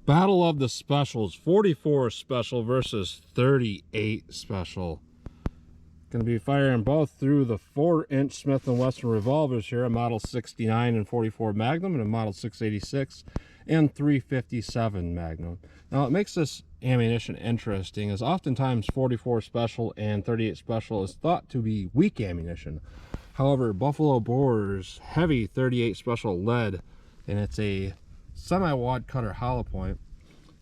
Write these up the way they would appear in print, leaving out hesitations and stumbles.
Battle of the Specials, 44 Special versus 38 Special. Going to be firing both through the 4-inch Smith & Wesson revolvers here, a Model 69 and 44 Magnum and a Model 686 and 357 Magnum. Now, what makes this ammunition interesting is oftentimes 44 Special and 38 Special is thought to be weak ammunition. However, Buffalo Bore's heavy 38 Special lead, and it's a semi-wad cutter hollow point,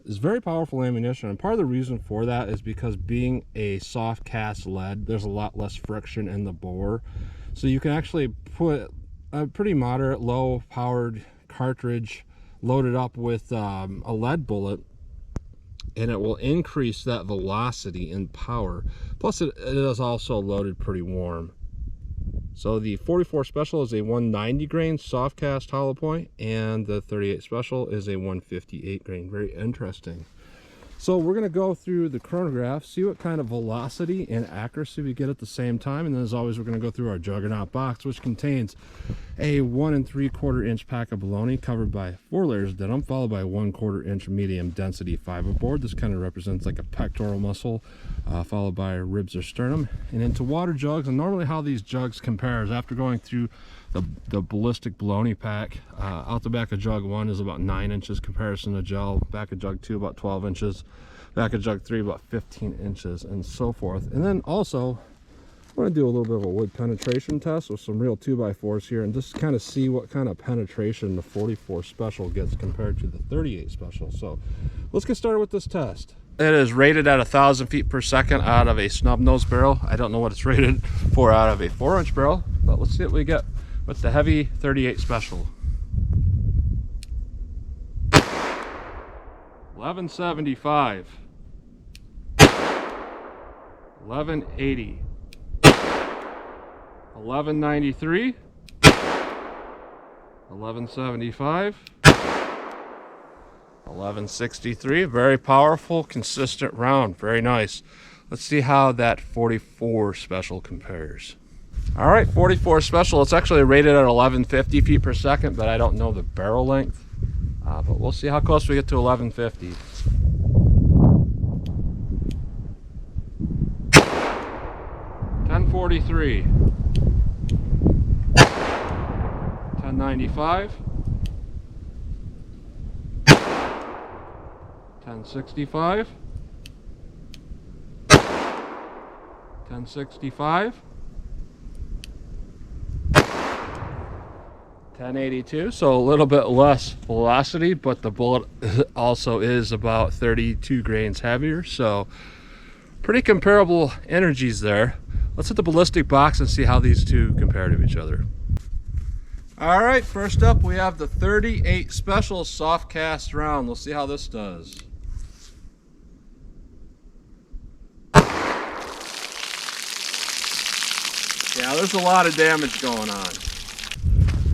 is very powerful ammunition, and part of the reason for that is because being a soft cast lead, there's a lot less friction in the bore, so you can actually put a pretty moderate low powered cartridge loaded up with a lead bullet, and it will increase that velocity and power. Plus it is also loaded pretty warm. So the 44 Special is a 190 grain soft cast hollow point, and the 38 Special is a 158 grain. Very interesting. So we're going to go through the chronograph, see what kind of velocity and accuracy we get at the same time, and then as always we're going to go through our Juggernaut box, which contains a 1 3/4 inch pack of bologna covered by 4 layers of denim, followed by a 1/4 inch medium density fiber board. This kind of represents like a pectoral muscle, followed by ribs or sternum, and into water jugs. And normally how these jugs compare is after going through the ballistic bologna pack, out the back of jug 1 is about 9 inches comparison to gel, back of jug 2 about 12 inches, back of jug 3 about 15 inches, and so forth. And then also I'm going to do a little bit of a wood penetration test with some real 2x4s here, and just kind of see what kind of penetration the 44 Special gets compared to the 38 Special. So let's get started with this test. It is rated at 1,000 feet per second out of a snub nose barrel. I don't know what it's rated for out of a 4-inch barrel, but let's see what we get with the heavy 38 Special. 1175, 1180, 1193, 1175, 1163. Very powerful, consistent round. Very nice. Let's see how that 44 Special compares. All right, 44 Special. It's actually rated at 1150 feet per second, but I don't know the barrel length. But we'll see how close we get to 1150. 1043, 1095, 1065, 1065, 1082. So a little bit less velocity, but the bullet also is about 32 grains heavier, so pretty comparable energies there. Let's hit the ballistic box and see how these two compare to each other. All right, first up we have the 38 Special soft cast round. We'll see how this does. Yeah, there's a lot of damage going on.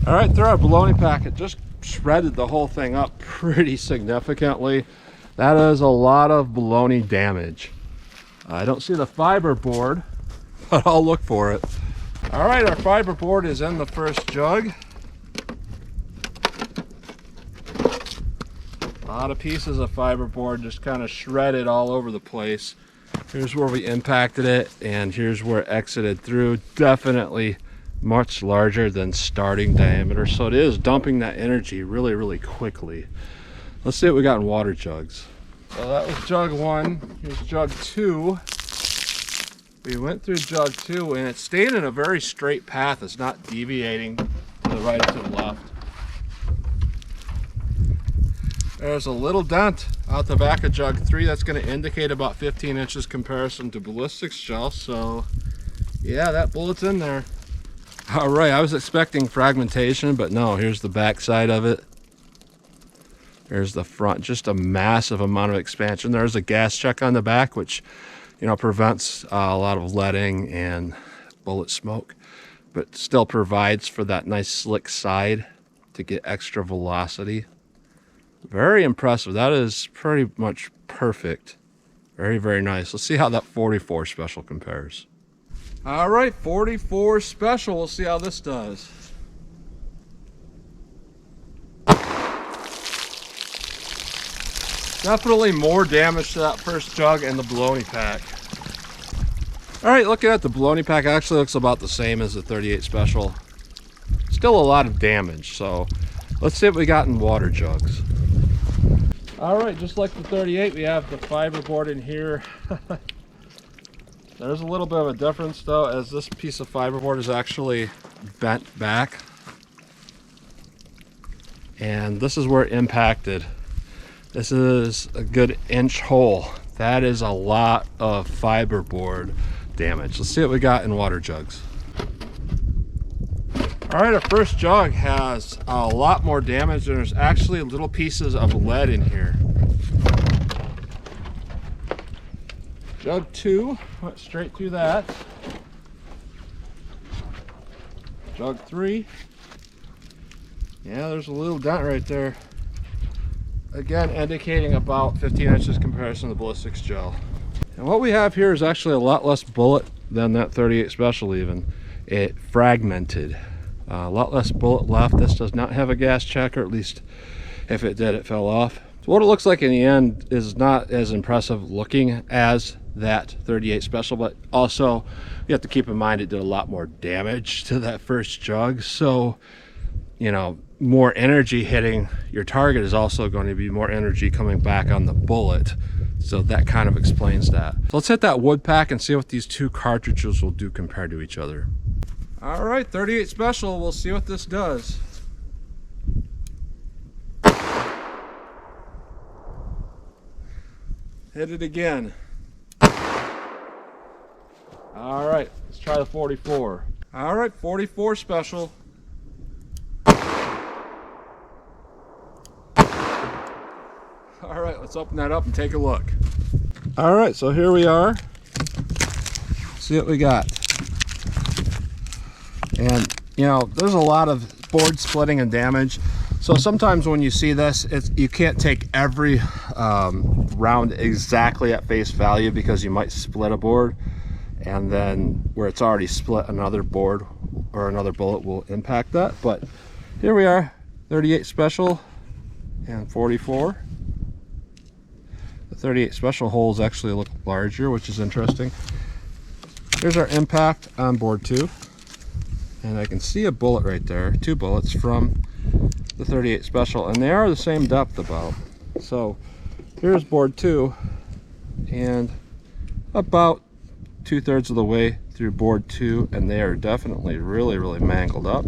All right, through our bologna packet, just shredded the whole thing up pretty significantly. That is a lot of bologna damage. I don't see the fiber board, but I'll look for it. All right, our fiber board is in the first jug. A lot of pieces of fiber board just kind of shredded all over the place. Here's where we impacted it, and here's where it exited through. Definitely much larger than starting diameter, so it is dumping that energy really, really quickly. Let's see what we got in water jugs. So that was jug 1. Here's jug 2. We went through jug 2, and it stayed in a very straight path. It's not deviating to the right or to the left. There's a little dent out the back of jug 3 that's going to indicate about 15 inches comparison to ballistics gel. So yeah, that bullet's in there. All right, I was expecting fragmentation, but no, here's the back side of it. There's the front, just a massive amount of expansion. There's a gas check on the back, which, you know, prevents a lot of leading and bullet smoke, but still provides for that nice slick side to get extra velocity. Very impressive. That is pretty much perfect. Very, very nice. Let's see how that 44 Special compares. All right, 44 Special. We'll see how this does. Definitely more damage to that first jug and the baloney pack. All right, looking at the baloney pack, actually looks about the same as the 38 special. Still a lot of damage, so let's see what we got in water jugs. All right, just like the 38, we have the fiberboard in here. There's a little bit of a difference though, as this piece of fiberboard is actually bent back. And this is where it impacted. This is a good inch hole. That is a lot of fiberboard damage. Let's see what we got in water jugs. All right, our first jug has a lot more damage, and there's actually little pieces of lead in here. Jug 2 went straight through that. Jug 3. Yeah, there's a little dent right there. Again, indicating about 15 inches comparison to the ballistics gel. And what we have here is actually a lot less bullet than that 38 special even. It fragmented. A lot less bullet left. This does not have a gas check, or at least if it did, it fell off. So what it looks like in the end is not as impressive looking as that 38 special, but also you have to keep in mind it did a lot more damage to that first jug. So, you know, more energy hitting your target is also going to be more energy coming back on the bullet. So that kind of explains that. So let's hit that wood pack and see what these two cartridges will do compared to each other. All right, 38 special, we'll see what this does. Hit it again. All right, let's try the 44. All right, 44 special. All right, let's open that up and take a look. All right, so here we are. See what we got. And you know, there's a lot of board splitting and damage. So sometimes when you see this, you can't take every round exactly at face value, because you might split a board, and then where it's already split, another board or another bullet will impact that. But here we are, 38 special and 44. The 38 special holes actually look larger, which is interesting. Here's our impact on board 2. And I can see a bullet right there, 2 bullets from the 38 special, and they are the same depth about. So here's board 2, and about 2/3 of the way through board 2, and they are definitely really mangled up.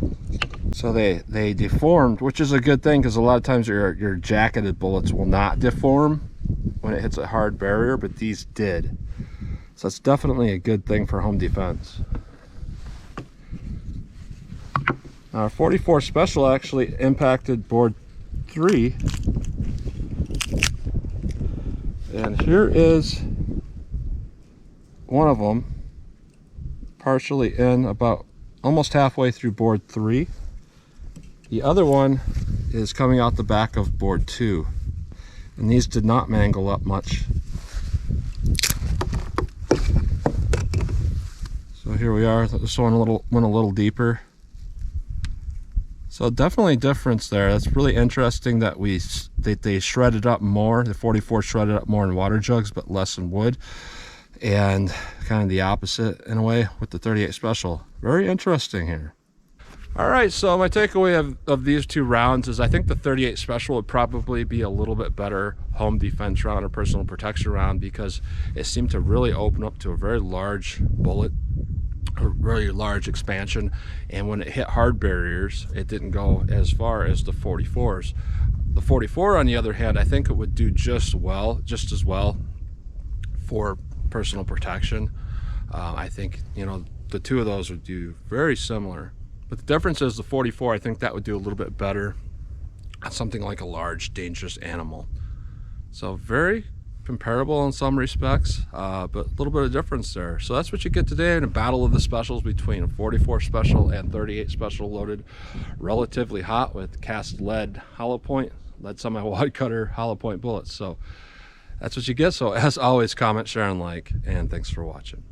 So they deformed, which is a good thing, because a lot of times your jacketed bullets will not deform when it hits a hard barrier, but these did. So it's definitely a good thing for home defense. Our 44 special actually impacted board 3, and here is one of them, partially in, about almost halfway through board 3. The other one is coming out the back of board 2, and these did not mangle up much. So here we are. This one went a little deeper. So definitely a difference there. That's really interesting that they shredded up more. The 44 shredded up more in water jugs, but less in wood. And kind of the opposite in a way with the 38 special. Very interesting here. All right, so my takeaway of these two rounds is I think the 38 special would probably be a little bit better home defense round or personal protection round, because it seemed to really open up to a very large bullet, a really large expansion, and when it hit hard barriers, it didn't go as far as the 44s. The 44, on the other hand, I think it would do just as well for personal protection. I think, you know, the two of those would do very similar, but the difference is the 44, I think that would do a little bit better on something like a large dangerous animal. So very comparable in some respects, but a little bit of difference there. So that's what you get today in a battle of the specials between a 44 special and 38 special, loaded relatively hot with cast lead hollow point, lead semi-wide cutter hollow point bullets. So that's what you get. So as always, comment, share, and like, and thanks for watching.